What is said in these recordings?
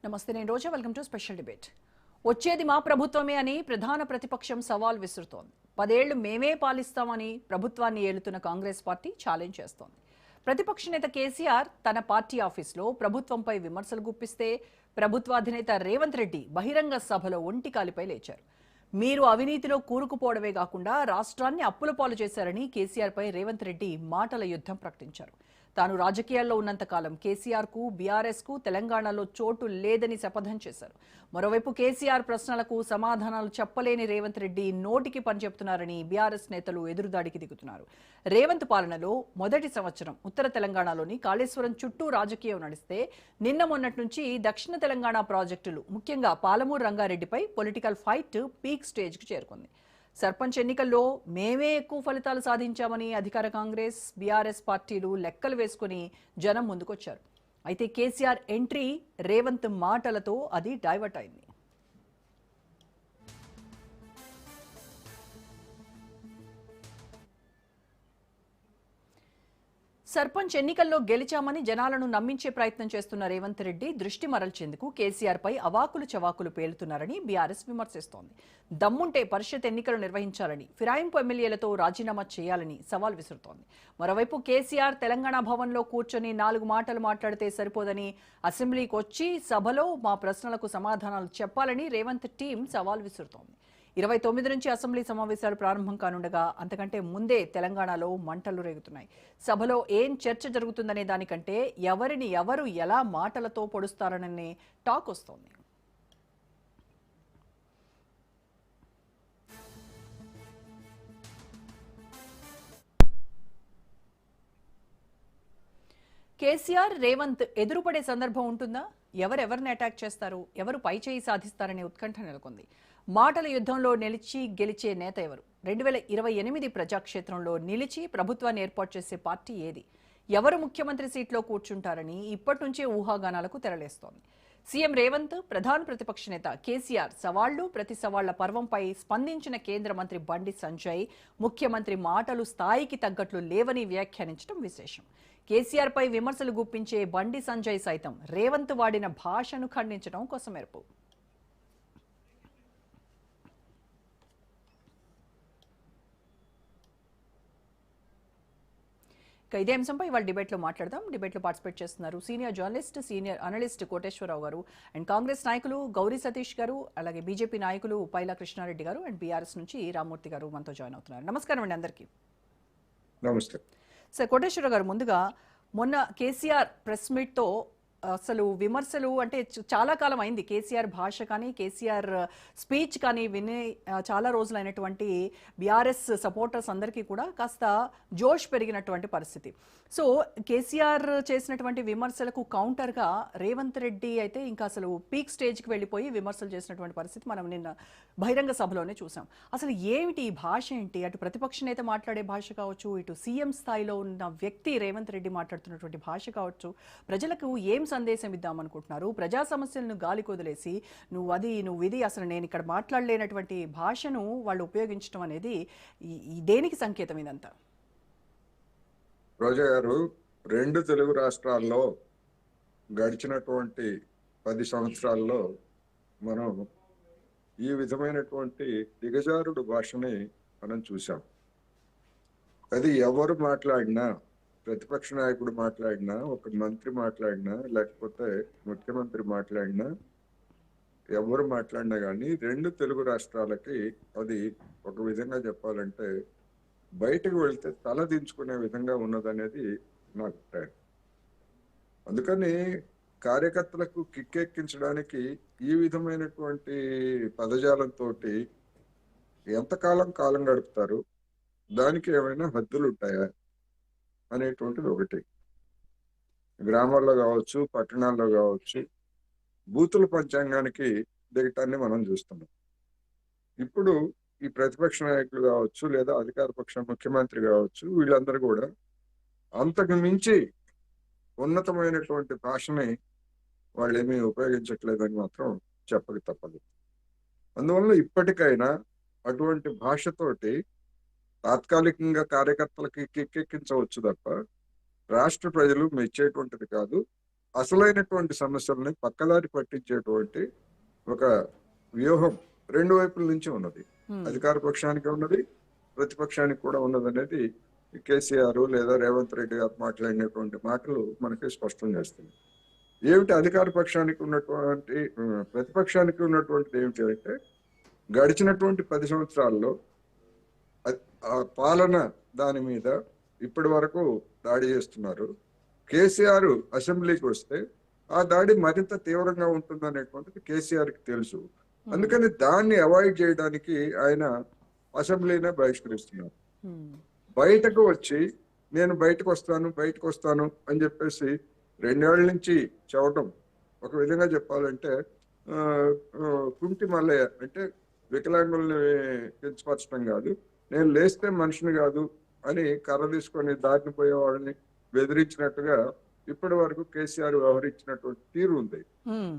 నమస్తే, నేను Roja. Welcome to special debate. వచ్చేది మా ప్రభుత్వమే అని ప్రధాన ప్రతిపక్షం సవాల్ విసురుతోంది. 10 ఏళ్లు మేమే పాలిస్తామని ప్రభుత్వాన్ని ఏలుతున్న కాంగ్రెస్ పార్టీ ఛాలెంజ్ చేస్తోంది. ప్రతిపక్ష నేత కేసీఆర్ తన పార్టీ ఆఫీసులో ప్రభుత్వంపై విమర్శలు గుప్పిస్తే ప్రభుత్వ అధినేత రేవంత్ రెడ్డి బహిరంగ సభలో ఒంటికాలిపై లేచారు. మీరు అవినీతిలో కూరుకుపోవడమే కాకుండా రాష్ట్రాన్ని అప్పుల పాలు చేశారని కేసీఆర్పై రేవంత్ రెడ్డి మాటల యుద్ధం ప్రకటించారు. తాను రాజకీయాల్లో ఉన్నంతకాలం కేసీఆర్కు, బీఆర్ఎస్కు తెలంగాణలో చోటు లేదని శపథం చేశారు. మరోవైపు కేసీఆర్ ప్రశ్నలకు సమాధానాలు చెప్పలేని రేవంత్ రెడ్డి నోటికి పని చెప్తున్నారని బీఆర్ఎస్ నేతలు ఎదురుదాడికి దిగుతున్నారు. రేవంత్ పాలనలో మొదటి సంవత్సరం ఉత్తర తెలంగాణలోని కాళేశ్వరం చుట్టూ రాజకీయం నడిస్తే నిన్న మొన్నటి నుంచి దక్షిణ తెలంగాణ ప్రాజెక్టులు, ముఖ్యంగా పాలమూరు రంగారెడ్డిపై పొలిటికల్ ఫైట్ పీక్ స్టేజ్కు చేరుకుంది. సర్పంచ్ ఎన్నికల్లో మేమే ఎక్కువ ఫలితాలు సాధించామని అధికార కాంగ్రెస్, బీఆర్ఎస్ పార్టీలు లెక్కలు వేసుకుని జనం ముందుకొచ్చారు. అయితే కేసీఆర్ ఎంట్రీ రేవంత్ మాటలతో అది డైవర్ట్ అయింది. సర్పంచ్ ఎన్నికల్లో గెలిచామని జనాలను నమ్మించే ప్రయత్నం చేస్తున్న రేవంత్ రెడ్డి దృష్టి మరల్చేందుకు కేసీఆర్పై అవాకులు చవాకులు పేలుతున్నారని బీఆర్ఎస్ విమర్శిస్తోంది. దమ్ముంటే పరిషత్ ఎన్నికలు నిర్వహించాలని, ఫిరాయింపు ఎమ్మెల్యేలతో రాజీనామా చేయాలని సవాల్ విసురుతోంది. మరోవైపు కేసీఆర్ తెలంగాణ భవన్లో కూర్చొని 4 మాటలు మాట్లాడితే సరిపోదని అసెంబ్లీకి వచ్చి సభలో మా ప్రశ్నలకు సమాధానాలు చెప్పాలని రేవంత్ టీం సవాల్ విసురుతోంది. 29 నుంచి అసెంబ్లీ సమావేశాలు ప్రారంభం కానుండగా అంతకంటే ముందే తెలంగాణలో మంటలు రేగుతున్నాయి. సభలో ఏం చర్చ జరుగుతుందనే దానికంటే ఎవరిని ఎవరు ఎలా మాటలతో పొడుస్తారననే టాక్ వస్తోంది. కేసీఆర్, రేవంత్ ఎదురుపడే సందర్భం ఉంటుందా? ఎవరెవరిని అటాక్ చేస్తారు, ఎవరు పై చేయి సాధిస్తారనే ఉత్కంఠ నెలకొంది. మాటల యుద్ధంలో నిలిచి గెలిచే నేత ఎవరు? 2028 ప్రజాక్షేత్రంలో నిలిచి ప్రభుత్వాన్ని ఏర్పాటు చేసే పార్టీ ఏది? ఎవరు ముఖ్యమంత్రి సీట్లో కూర్చుంటారని ఇప్పటి నుంచే ఊహాగానాలకు తెరలేస్తోంది. సీఎం రేవంత్, ప్రధాన ప్రతిపక్ష నేత కేసీఆర్ సవాళ్లు, ప్రతి సవాళ్ల పర్వంపై స్పందించిన కేంద్ర మంత్రి బండి సంజయ్ ముఖ్యమంత్రి మాటలు స్థాయికి తగ్గట్లు లేవని వ్యాఖ్యానించడం విశేషం. కేసీఆర్పై విమర్శలు గుప్పించే బండి సంజయ్ సైతం రేవంత్ వాడిన భాషను ఖండించడం కొసమెరుపు. ఇదే అంశంపై ఇవాళ డిబేట్లో మాట్లాడదాం. డిబేట్లో పార్టిసిపేట్ చేస్తున్నారు senior journalist, senior analyst Koteswararao గారు, అండ్ కాంగ్రెస్ నాయకులు గౌరీ సతీష్ గారు, అలాగే బీజేపీ నాయకులు పైలా కృష్ణారెడ్డి గారు, అండ్ బీఆర్ఎస్ నుంచి రామ్మూర్తి గారు మనతో జాయిన్ అవుతున్నారు. నమస్కారం అండి అందరికీ. నమస్తే సార్. కోటేశ్వరరావు గారు, ముందుగా మొన్న కేసీఆర్ ప్రెస్ మీట్తో అసలు విమర్శలు అంటే చాలా కాలం అయింది. కేసీఆర్ భాష కానీ, కేసీఆర్ స్పీచ్ కానీ విని చాలా రోజులైనటువంటి బీఆర్ఎస్ సపోర్టర్స్ అందరికీ కూడా కాస్త జోష్ పెరిగినటువంటి పరిస్థితి. సో కేసీఆర్ చేసినటువంటి విమర్శలకు కౌంటర్గా రేవంత్ రెడ్డి అయితే ఇంకా అసలు పీక్ స్టేజ్కి వెళ్ళిపోయి విమర్శలు చేసినటువంటి పరిస్థితి మనం నిన్న బహిరంగ సభలోనే చూసాం. అసలు ఏమిటి ఈ భాష? ఏంటి? అటు ప్రతిపక్ష నేత మాట్లాడే భాష కావచ్చు, ఇటు సీఎం స్థాయిలో ఉన్న వ్యక్తి రేవంత్ రెడ్డి మాట్లాడుతున్నటువంటి భాష కావచ్చు, ప్రజలకు ఏం సందేశం ఇద్దామనుకుంటున్నారు? ప్రజా సమస్యలను గాలి కొదిలేసి నువ్వు ఇది అసలు నేను ఇక్కడ మాట్లాడలేనటువంటి భాషను వాళ్ళు ఉపయోగించడం అనేది దేనికి సంకేతం ఇదంతా? రోజా గారు, 2 తెలుగు రాష్ట్రాల్లో గడిచినటువంటి 10 సంవత్సరాల్లో మనం ఈ విధమైనటువంటి దిగజారుడు భాషని మనం చూసాం. అది ఎవరు మాట్లాడినా, ప్రతిపక్ష నాయకుడు మాట్లాడినా, ఒక మంత్రి మాట్లాడినా, లేకపోతే ముఖ్యమంత్రి మాట్లాడినా, ఎవరు మాట్లాడినా కానీ 2 తెలుగు రాష్ట్రాలకి అది ఒక విధంగా చెప్పాలంటే బయటకు వెళ్తే తల దించుకునే విధంగా ఉన్నదనేది నా అభిప్రాయం. అందుకని కార్యకర్తలకు కిక్కెక్కించడానికి ఈ విధమైనటువంటి పదజాలంతో ఎంతకాలం కాలం గడుపుతారు, దానికి ఏమైనా హద్దులు ఉంటాయా అనేటువంటిది ఒకటి. గ్రామాల్లో కావచ్చు, పట్టణాల్లో కావచ్చు, బూతుల పంచాంగానికి దిగటాన్ని మనం చూస్తున్నాం. ఇప్పుడు ఈ ప్రతిపక్ష నాయకులు కావచ్చు, లేదా అధికార పక్ష ముఖ్యమంత్రి కావచ్చు, వీళ్ళందరూ కూడా అంతకు మించి ఉన్నతమైనటువంటి భాషని వాళ్ళు ఏమీ ఉపయోగించట్లేదని మాత్రం చెప్పక తప్పదు. అందువల్ల ఇప్పటికైనా అటువంటి భాషతోటి తాత్కాలికంగా కార్యకర్తలకి కిక్కెక్కించవచ్చు తప్ప రాష్ట్ర ప్రజలు మెచ్చేటువంటిది కాదు. అసలైనటువంటి సమస్యల్ని పక్కదారి పట్టించేటువంటి ఒక వ్యూహం రెండు వైపుల నుంచి ఉన్నది. అధికార పక్షానికి ఉన్నది, ప్రతిపక్షానికి కూడా ఉన్నది అనేది కేసీఆర్ లేదా రేవంత్ రెడ్డి గారు మాట్లాడినటువంటి మాటలు మనకి స్పష్టం చేస్తుంది. ఏమిటి అధికార పక్షానికి ఉన్నటువంటి ప్రతిపక్షానికి ఉన్నటువంటిది ఏమిటి అంటే, గడిచినటువంటి 10 సంవత్సరాల్లో ఆ పాలన దాని మీద ఇప్పటి వరకు దాడి చేస్తున్నారు. కేసీఆర్ అసెంబ్లీకి వస్తే ఆ దాడి మరింత తీవ్రంగా ఉంటుందనేటువంటిది కేసీఆర్కి తెలుసు. అందుకని దాన్ని అవాయిడ్ చేయడానికి ఆయన అసెంబ్లీనే బహిష్కరిస్తున్నారు. బయటకు వచ్చి నేను బయటకు వస్తాను అని చెప్పేసి 2 ఏళ్ల నుంచి చెప్పడం ఒక విధంగా చెప్పాలంటే కుంటి మల్లయ్య అంటే వికలాంగుల్ని కించపరచడం కాదు, నేను లేస్తే మనిషిని కాదు అని కర్ర తీసుకొని దారిని పోయే వాళ్ళని బెదిరించినట్టుగా ఇప్పటి వరకు కేసీఆర్ వ్యవహరించినటువంటి తీరు ఉంది.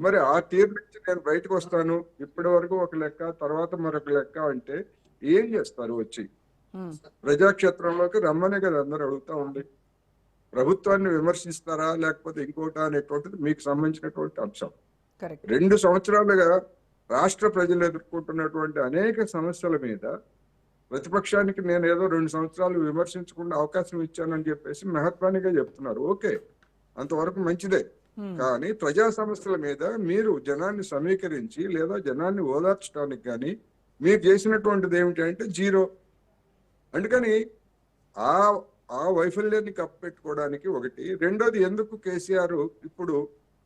మరి ఆ తీరు నుంచి నేను బయటకు వస్తాను, ఇప్పటి వరకు ఒక లెక్క, తర్వాత మరొక లెక్క అంటే ఏం చేస్తారు? వచ్చి ప్రజాక్షేత్రంలోకి రమ్మనే కదా అందరూ అడుగుతా ఉంది. ప్రభుత్వాన్ని విమర్శిస్తారా లేకపోతే ఇంకోటా అనేటువంటిది మీకు సంబంధించినటువంటి అంశం. 2 సంవత్సరాలుగా రాష్ట్ర ప్రజలు ఎదుర్కొంటున్నటువంటి అనేక సమస్యల మీద ప్రతిపక్షానికి నేను ఏదో 2 సంవత్సరాలు విమర్శించకుండా అవకాశం ఇచ్చానని చెప్పేసి మహత్వానిగా చెప్తున్నారు. ఓకే, అంతవరకు మంచిదే. కానీ ప్రజా సమస్యల మీద మీరు జనాన్ని సమీకరించి లేదా జనాన్ని ఓదార్చడానికి కానీ మీరు చేసినటువంటిది ఏమిటి అంటే జీరో. అందుకని ఆ వైఫల్యాన్ని కప్పెట్టుకోవడానికి ఒకటి. రెండోది, ఎందుకు కేసీఆర్ ఇప్పుడు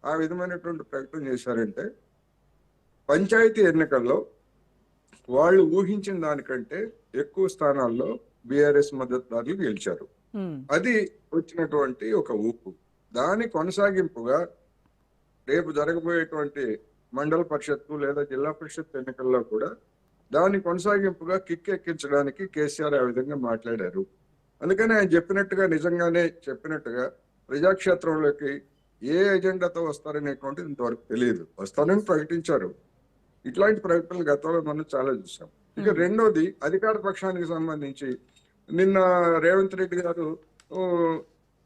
ఆ విధమైనటువంటి ప్రకటన చేశారంటే, పంచాయతీ ఎన్నికల్లో వాళ్ళు ఊహించిన దానికంటే ఎక్కువ స్థానాల్లో బీఆర్ఎస్ మద్దతుదారులు గెలిచారు. అది వచ్చినటువంటి ఒక ఊపు. దాని కొనసాగింపుగా రేపు జరగబోయేటువంటి మండల పరిషత్తు లేదా జిల్లా పరిషత్ ఎన్నికల్లో కూడా దాని కొనసాగింపుగా కిక్ ఎక్కించడానికి కేసీఆర్ ఆ విధంగా మాట్లాడారు. అందుకని ఆయన చెప్పినట్టుగా, నిజంగానే చెప్పినట్టుగా ప్రజాక్షేత్రంలోకి ఏ ఎజెండాతో వస్తారనేటువంటిది ఇంతవరకు తెలియదు. వస్తానని ప్రకటించారు. ఇట్లాంటి ప్రకటనలు గతంలో మనం చాలా చూసాం. ఇక రెండోది, అధికార పక్షానికి సంబంధించి నిన్న రేవంత్ రెడ్డి గారు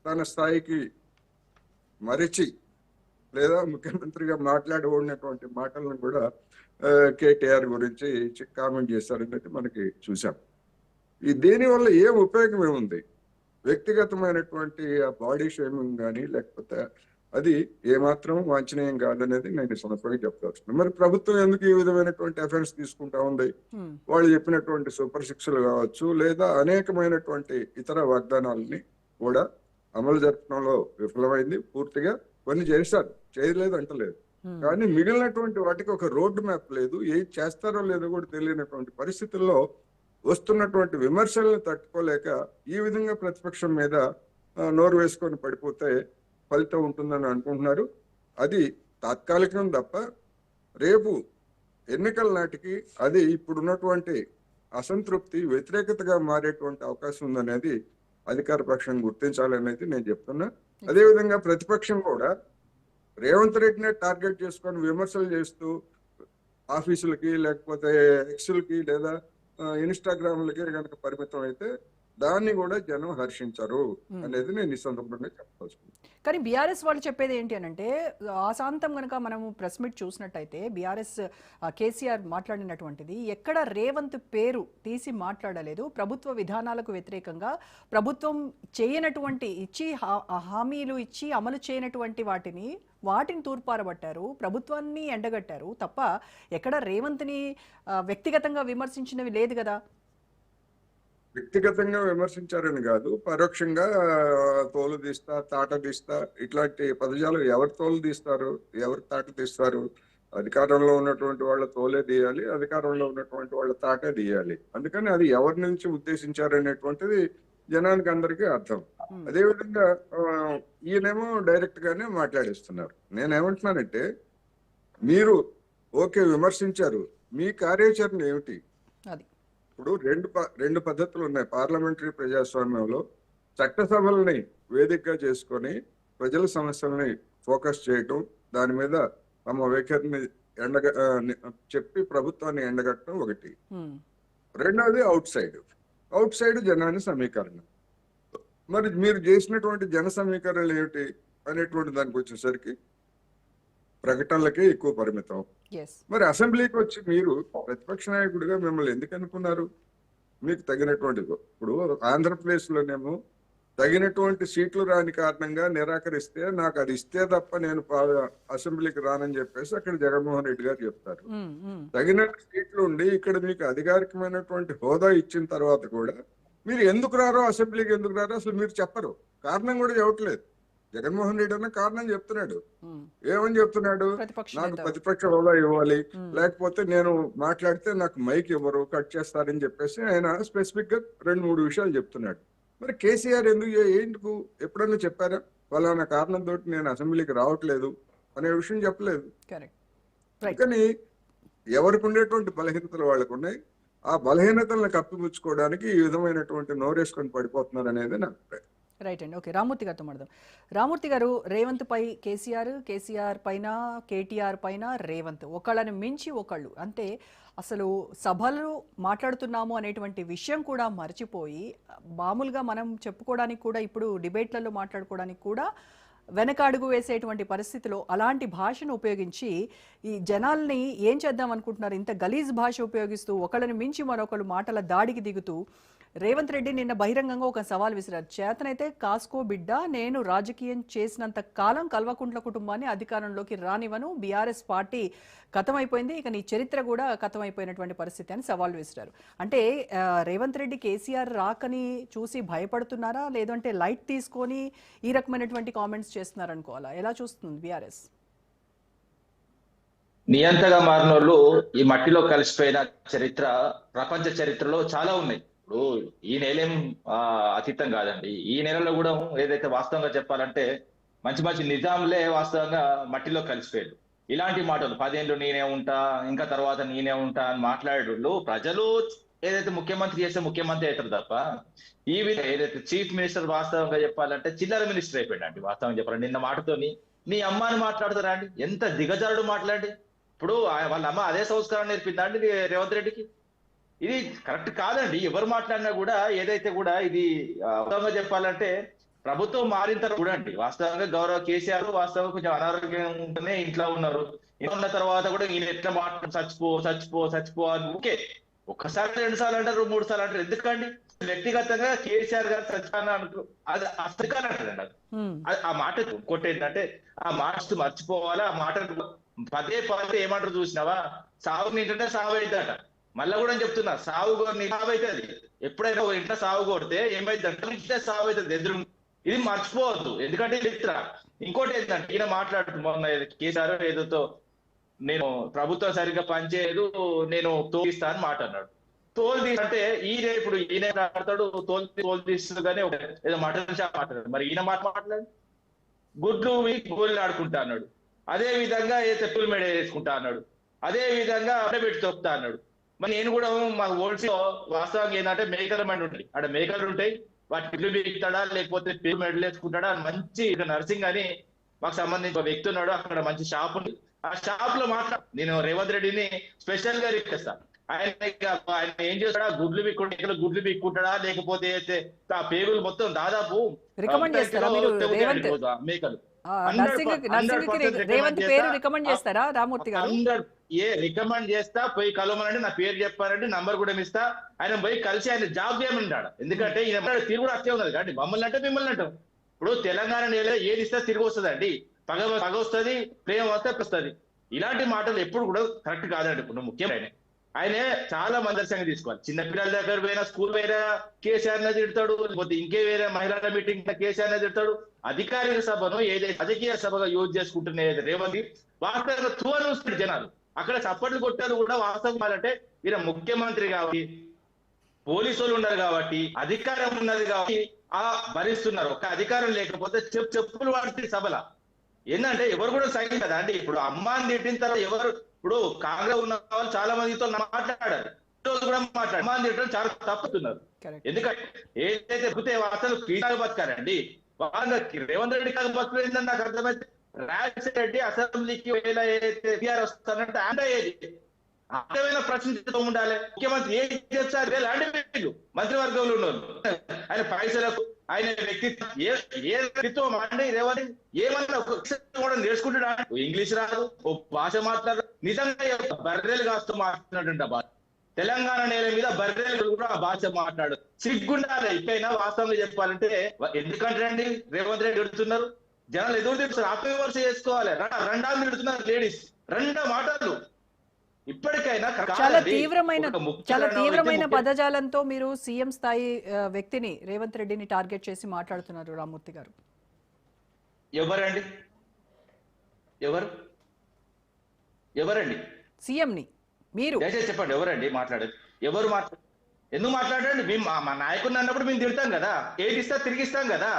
తన స్థాయికి మరిచి లేదా ముఖ్యమంత్రిగా మాట్లాడబడినటువంటి మాటలను కూడా కేటీఆర్ గురించి కామెంట్ చేశారనేది మనకి చూసాం. దీనివల్ల ఏం ఉపయోగం ఏముంది? వ్యక్తిగతమైనటువంటి ఆ బాడీ షేమింగ్ కానీ లేకపోతే అది ఏమాత్రం వాంఛనీయం కాదనేది నేను సందర్భంగా చెప్పదలుచుకున్నాను. మరి ప్రభుత్వం ఎందుకు ఈ విధమైనటువంటి అఫెన్స్ తీసుకుంటా ఉంది? వాళ్ళు చెప్పినటువంటి సూపర్ సిక్స్లు కావచ్చు లేదా అనేకమైనటువంటి ఇతర వాగ్దానాలని కూడా అమలు జరపడంలో విఫలమైంది. పూర్తిగా కొన్ని చేశారు, చేయలేదు అంటలేదు, కానీ మిగిలినటువంటి వాటికి ఒక రోడ్ మ్యాప్ లేదు. ఏం చేస్తారో లేదో కూడా తెలియనటువంటి పరిస్థితుల్లో వస్తున్నటువంటి విమర్శలను తట్టుకోలేక ఈ విధంగా ప్రతిపక్షం మీద నోరు వేసుకొని పడిపోతే ఫలితం ఉంటుందని అనుకుంటున్నారు. అది తాత్కాలికం తప్ప రేపు ఎన్నికల నాటికి అది ఇప్పుడున్నటువంటి అసంతృప్తి వ్యతిరేకతగా మారేటువంటి అవకాశం ఉందనేది అధికార పక్షం గుర్తించాలనేది నేను చెప్తున్నా. అదేవిధంగా ప్రతిపక్షం కూడా రేవంత్ రెడ్డినే టార్గెట్ చేసుకొని విమర్శలు చేస్తూ ఆఫీసులకి లేకపోతే ఎక్స్లకి లేదా ఇన్స్టాగ్రామ్లకి కనుక పరిమితం అయితే దాన్ని కూడా జనం హర్షించరు అనేది నేను ఈ సందర్భంగా చెప్పాల్సింది. కానీ బీఆర్ఎస్ వాళ్ళు చెప్పేది ఏంటి అని అంటే, ఆశాంతం కనుక మనము ప్రెస్ మీట్ చూసినట్టయితే బీఆర్ఎస్ కేసీఆర్ మాట్లాడినటువంటిది ఎక్కడ రేవంత్ పేరు తీసి మాట్లాడలేదు. ప్రభుత్వ విధానాలకు వ్యతిరేకంగా ప్రభుత్వం చేయనటువంటి హామీలు ఇచ్చి అమలు చేయనటువంటి వాటిని తూర్పారబట్టారు, ప్రభుత్వాన్ని ఎండగట్టారు తప్ప ఎక్కడ రేవంత్ని వ్యక్తిగతంగా విమర్శించినవి లేదు కదా. వ్యక్తిగతంగా విమర్శించారని కాదు, పరోక్షంగా తోలు తీస్తా, తాట తీస్తా, ఇట్లాంటి పదజాలు ఎవరు తోలు తీస్తారు, ఎవరు తాట తీస్తారు? అధికారంలో ఉన్నటువంటి వాళ్ళ తోలే తీయాలి, అధికారంలో ఉన్నటువంటి వాళ్ళ తాటే తీయాలి. అందుకని అది ఎవరి నుంచి ఉద్దేశించారనేటువంటిది జనానికి అందరికీ అర్థం. అదేవిధంగా ఈయనేమో డైరెక్ట్ గానే మాట్లాడిస్తున్నారు. నేనేమంటున్నానంటే, మీరు ఓకే విమర్శించారు, మీ కార్యాచరణ ఏమిటి? ఇప్పుడు రెండు పద్ధతులు ఉన్నాయి పార్లమెంటరీ ప్రజాస్వామ్యంలో. చట్టసభల్ని వేదికగా చేసుకొని ప్రజల సమస్యల్ని ఫోకస్ చేయటం, దాని మీద తమ వైఖరిని చెప్పి ప్రభుత్వాన్ని ఎండగట్టడం ఒకటి. రెండవది అవుట్ సైడ్ జనాన్ని సమీకరణ. మరి మీరు చేసినటువంటి జన సమీకరణలు ఏమిటి? అనేటువంటి దానికి వచ్చేసరికి ప్రకటనలకే ఎక్కువ పరిమితం. ఎస్. మరి అసెంబ్లీకి వచ్చి మీరు ప్రతిపక్ష నాయకుడిగా మిమ్మల్ని ఎందుకు అనుకున్నారు? మీకు తగినటువంటిది ఇప్పుడు ఆంధ్రప్రదేశ్ లోనేమో తగినటువంటి సీట్లు రాని కారణంగా నిరాకరిస్తే నాకు అది ఇస్తే తప్ప నేను అసెంబ్లీకి రానని చెప్పేసి అక్కడ జగన్మోహన్ రెడ్డి గారు చెప్తారు. తగిన సీట్లు ఉండి ఇక్కడ మీకు అధికారికమైనటువంటి హోదా ఇచ్చిన తర్వాత కూడా మీరు ఎందుకు రారో, అసెంబ్లీకి ఎందుకు రారో అసలు మీరు చెప్పరు. కారణం కూడా చెప్పట్లేదు. జగన్మోహన్ రెడ్డి అన్న కారణం చెప్తున్నాడు. ఏమని చెప్తున్నాడు? నాకు ప్రతిపక్ష హోదా ఇవ్వాలి, లేకపోతే నేను మాట్లాడితే నాకు మైక్ ఇవ్వరు, కట్ చేస్తారని చెప్పేసి ఆయన స్పెసిఫిక్ గా 2-3 విషయాలు చెప్తున్నాడు. మరి కేసీఆర్ ఎందుకు ఎప్పుడన్నా చెప్పారా వాళ్ళ కారణంతో నేను అసెంబ్లీకి రావట్లేదు అనే విషయం చెప్పలేదు. కానీ ఎవరికి ఉండేటువంటి బలహీనతలు వాళ్ళకు ఉన్నాయి. ఆ బలహీనతలను కప్పిపుచ్చుకోవడానికి ఈ విధమైనటువంటి నోరేసుకొని పడిపోతున్నారు అనేది నా అభిప్రాయం. రైట్ అండి. ఓకే, రామూర్తి గారితో మాట్లాడదాం. రామూర్తి గారు, రేవంత్ పై కేసీఆర్ పైన కేటీఆర్ పైన రేవంత్ ఒకళ్ళని మించి ఒకళ్ళు, అంటే అసలు సభలు మాట్లాడుతున్నాము అనేటువంటి విషయం కూడా మర్చిపోయి మామూలుగా మనం చెప్పుకోవడానికి కూడా ఇప్పుడు డిబేట్లలో మాట్లాడుకోవడానికి కూడా వెనకాడుగు వేసేటువంటి పరిస్థితిలో అలాంటి భాషను ఉపయోగించి ఈ జనాల్ని ఏం చేద్దాం అనుకుంటున్నారు? ఇంత గలీజ్ భాష ఉపయోగిస్తూ ఒకళ్ళని మించి మరొకళ్ళు మాటల దాడికి దిగుతూ రేవంత్ రెడ్డి నిన్న బహిరంగంగా ఒక సవాల్ విసిరారు. చేతనైతే కాస్కో బిడ్డ, నేను రాజకీయం చేసినంత కాలం కల్వకుంట్ల కుటుంబాన్ని అధికారంలోకి రానివ్వను, బీఆర్ఎస్ పార్టీ కథమైపోయింది, ఇక నీ చరిత్ర కూడా కథమైపోయినటువంటి పరిస్థితి అని సవాల్ విసిరారు. అంటే రేవంత్ రెడ్డి కేసీఆర్ రాకని చూసి భయపడుతున్నారా, లేదంటే లైట్ తీసుకొని ఈ రకమైనటువంటి కామెంట్స్ చేస్తున్నారనుకోవాలా? ఎలా చూస్తుంది బీఆర్ఎస్? నియంతగా మారిన వాళ్ళు ఈ మట్టిలో కలిసిపోయిన చరిత్ర ప్రపంచ చరిత్రలో చాలా ఉన్నాయి. ఇప్పుడు ఈ నెలేం అతీతం కాదండి. ఈ నెలలో కూడా ఏదైతే వాస్తవంగా చెప్పాలంటే మంచి నిజాంలే వాస్తవంగా మట్టిలో కలిసిపోయాడు. ఇలాంటి మాటలు 10 ఏళ్ళు నేనే ఉంటా, ఇంకా తర్వాత నేనే ఉంటా అని మాట్లాడేటోళ్ళు ప్రజలు ఏదైతే ముఖ్యమంత్రి చేస్తే ముఖ్యమంత్రి అవుతారు తప్ప ఈ విధంగా ఏదైతే చీఫ్ మినిస్టర్ వాస్తవంగా చెప్పాలంటే చిల్లర మినిస్టర్ అయిపోయాడు. వాస్తవంగా చెప్పాలంటే నిన్న మాటతోని నీ అమ్మాని మాట్లాడతారా అండి? ఎంత దిగజారుడు మాట్లాడి. ఇప్పుడు వాళ్ళ అమ్మ అదే సంస్కారం నేర్పిందా అండి రేవంత్ రెడ్డికి? ఇది కరెక్ట్ కాదండి. ఎవరు మాట్లాడినా కూడా ఏదైతే కూడా ఇది వాస్తవంగా చెప్పాలంటే ప్రభుత్వం మారిన తర్వాత చూడండి, వాస్తవంగా గౌరవ కేసీఆర్ వాస్తవంగా కొంచెం అనారోగ్యం ఉంటేనే ఇంట్లో ఉన్నారు. ఇంట్లో ఉన్న తర్వాత కూడా ఈయన ఎట్లా మాట్లాడు చచ్చిపో అని ఓకే, ఒక్కసారి 2 సార్లు అంటారు, 3 సార్లు అంటారు. ఎందుకండి? వ్యక్తిగతంగా కేసీఆర్ గారు చచ్చిపోయినా అది అసలు అంటారండి. అది ఆ మాట కొట్టేంటంటే ఆ మాట మర్చిపోవాలా. ఆ మాట పదే ఏమంటారు చూసినావా, సాగు నింటే సాగు అవుతుందట. మళ్ళా కూడా చెప్తున్నా, సాగు సాగు అవుతుంది. ఎప్పుడైనా ఒక ఇంట్లో సాగు కొడితే ఏమైందంటే ఇంట్లో సాగు అవుతుంది ఎదురు. ఇది మర్చిపోవద్దు, ఎందుకంటే చరిత్ర. ఇంకోటి ఏంటంటే ఈయన మాట్లాడుతున్నా కేసీఆర్ ఏదో నేను ప్రభుత్వం సరిగ్గా పనిచేయదు, నేను తోలిస్తా అని మాట అన్నాడు. తోలు అంటే ఇప్పుడు ఈయన మాట్లాడతాడు, తోలు తీస్తుంది కానీ ఏదో మటన్ షాప్ మాట్లాడాడు. మరి ఈయన మాట్లాడు గుడ్లు గోళ్ళు ఆడుకుంటా అన్నాడు. అదే విధంగా చెప్పులు మెడ వేసుకుంటా అన్నాడు. అదే విధంగా అడబెట్టి తొక్కుతా అన్నాడు. మరి నేను కూడా మా ఓల్డ్స్ లో వాస్తవంగా ఏంటంటే మేకల మండి ఉంటాయి, అక్కడ మేకలు ఉంటాయి, వాటి ఇల్లు బీగుతాడా లేకపోతే పేరు మెడలు వేసుకుంటాడా అని మంచి నర్సింగ్ అని మాకు సంబంధించిన వ్యక్తి ఉన్నాడు. అక్కడ మంచి షాప్ ఉంది. ఆ షాప్ లో నేను రేవంత్ రెడ్డిని స్పెషల్ గా రిక్వెస్తా, ఆయన ఏం చేస్తాడా, గుడ్లు బిక్కుంటాడా లేకపోతే ఆ పేగులు మొత్తం దాదాపు మేకలు రికమెండ్ చేస్తా, పోయి కలవమనండి, నా పేరు చెప్పారంటే నంబర్ కూడా ఇస్తా. ఆయన పోయి కలిసి ఆయన జాబ్ చేయమన్నాడు. ఎందుకంటే ఈయన తిరుగు అట్లే ఉన్నది కాబట్టి మమ్మల్ని అంటే మిమ్మల్ని అంటాం. ఇప్పుడు తెలంగాణ నేల ఏది ఇస్తే తిరిగి వస్తుంది అండి, పగ వస్తుంది, ప్రేమ వస్తుంది. ఇలాంటి మాటలు ఎప్పుడు కూడా కరెక్ట్ కాదండి. ఇప్పుడు ముఖ్యమైన ఆయన చాలా మందర్శంగా తీసుకోవాలి. చిన్నపిల్లల దగ్గర పోయినా, స్కూల్ పోయినా కేసీఆర్ తిడతాడు, లేకపోతే ఇంకే వేరే మహిళల మీటింగ్ కేసీఆర్ తిడతాడు. అధికారిక సభను ఏదైతే రాజకీయ సభగా యూజ్ చేసుకుంటున్న రేవంత్ వాస్తవంగా చూస్తారు జనాలు. అక్కడ చప్పట్లు కొట్టారు కూడా వాస్తవం అంటే ఈయన ముఖ్యమంత్రి కాబట్టి, పోలీసులు ఉన్నారు కాబట్టి, అధికారం ఉన్నది కాబట్టి భరిస్తున్నారు. ఒక అధికారం లేకపోతే చెప్పులు వాడుతుంది సభల. ఏంటంటే ఎవరు కూడా సైన్ కదా అండి. ఇప్పుడు అమ్మాని తిట్టిన తర్వాత ఎవరు, ఇప్పుడు కాంగ్రెస్ ఉన్న వాళ్ళు చాలా మందితో మాట్లాడారు, కూడా మాట్లాడారు. అమ్మాని తిట్టడం చాలా తప్పుతున్నారు. ఎందుకంటే ఏదైతే అసలు క్రీడలు బతకారండి, రేవంత్ రెడ్డి కాదు బతుకులేదని నాకు అర్థమైతే రాజశేఖర రెడ్డి అసెంబ్లీకి వస్తానంటే అంటే అర్థమైన ప్రశ్నిస్తూ ఉండాలి. ముఖ్యమంత్రి ఏం చేస్తారు లాంటి వీళ్ళు మంత్రివర్గంలో ఉన్నారు. ఆయన పైసలకు ఆయన వ్యక్తిత్వం ఏ వ్యక్తిత్వం అండి రేవంత్ ఏమన్నా కూడా నేర్చుకుంటున్నాడు. ఇంగ్లీష్ రాదు, ఓ భాష మాట్లాడు. నిజంగా బర్రెలు కాస్తూ మాట్లాడుతుంట భాష. తెలంగాణ నేల మీద బర్రెలు కూడా ఆ భాష మాట్లాడు. సిగ్గుండాలి. ఇప్పైనా వాస్తవంగా చెప్పాలంటే ఎందుకంటే అండి రేవంత్ రెడ్డి ఎడుతున్నారు, జనాలు ఎదురు తిడుతున్నారు. ఆత్మవిమర్శ చేసుకోవాలి. రెండాలు తిడుతున్నారు లేడీస్, రెండో మాటలు. ఇప్పటికైనా చాలా తీవ్రమైన పదజాలంతో మీరు సీఎం స్థాయి వ్యక్తిని రేవంత్ రెడ్డిని టార్గెట్ చేసి మాట్లాడుతున్నారు రామ్మూర్తి గారు. ఎవరండి ఎవరండి సీఎం ని మీరు దయచేసి చెప్పండి. ఎవరండి మాట్లాడేది? ఎవరు ఎందుకు మాట్లాడండి? మేము మా నాయకుడిని అన్నప్పుడు మేము తిడతాం కదా, ఏది ఇస్తా తిరిగిస్తాం కదా.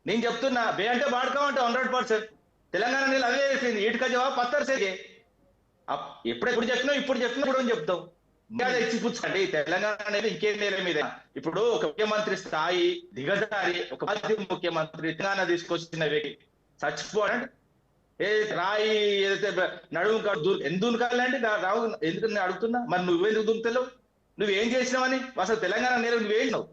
నేను చెప్తున్నా బే అంటే వాడుకోమంటే 100%. తెలంగాణ నీళ్ళు అవే వేసింది. ఈటుక జవాబు పత్తర్ సేగే. ఎప్పుడు చెప్పినా ఇప్పుడు అని చెప్తాం. ఇచ్చి పుచ్చుకోండి. తెలంగాణ అనేది ఇంకేం నేల మీద. ఇప్పుడు ఒక ముఖ్యమంత్రి స్థాయి దిగజారి ఒక మాజీ ముఖ్యమంత్రి తెలంగాణ తీసుకొచ్చిన వ్యక్తి చచ్చిపోడండి. రాయి ఏదైతే నడుము ఎందుకు కాలండి రావు ఎందుకు నేను అడుగుతున్నా. మరి నువ్వెందుకు దుంకుతలేవు? నువ్వేం చేసినావని అసలు తెలంగాణ నేల నువ్వేసినావు?